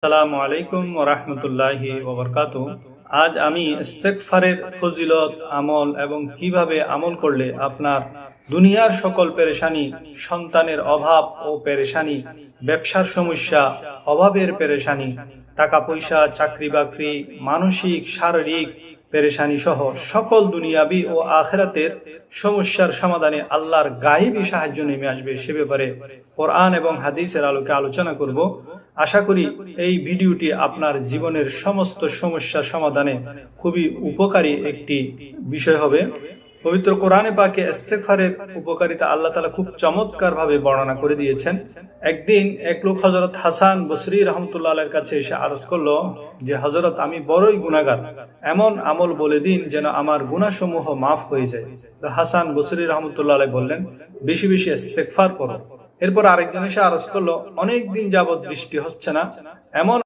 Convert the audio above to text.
আসসালামু আলাইকুম ওয়া রাহমাতুল্লাহি ওয়া বারাকাতুহু। আজ আমি ইস্তেগফারের ফজিলত, আমল এবং কিভাবে আমল করলে আপনার দুনিয়ার সকল পেরেশানি, সন্তানের অভাব ও পেরেশানি, ব্যবসার সমস্যা, অভাবের পেরেশানি, টাকা পয়সা, চাকরি বাকরি, মানসিক শারীরিক পেরেশানি সহ সকল দুনিয়াবি ও আখিরাতের সমস্যার সমাধানে আল্লাহর গায়েবী সাহায্য নেমে আসবে সে ব্যাপারে কোরআন এবং হাদিসের আলোকে আলোচনা করব। আশা করি এই ভিডিওটি আপনার জীবনের সমস্ত সমস্যা সমাধানে খুবই উপকারী একটি বিষয় হবে। পবিত্র কোরআনে পাকে ইস্তেগফারের উপকারিতা আল্লাহ তাআলা খুব চমৎকার ভাবে বর্ণনা করে দিয়েছেন। একদিন এক লোক হযরত হাসান বসরি রাহমাতুল্লাহ আলাইহির কাছে এসে আরজ করলো যে, হযরত, আমি বড়ই গুনাহগার, এমন আমল বলে দিন যেন আমার গুনাহসমূহ মাফ হয়ে যায়। তো হাসান বসরি রাহমাতুল্লাহ আলাইহি বললেন, বেশি বেশি ইস্তেগফার করো। এরপর আরেকজন এসে আরজ করলো, অনেক দিন যাবত বৃষ্টি হচ্ছে না, এমন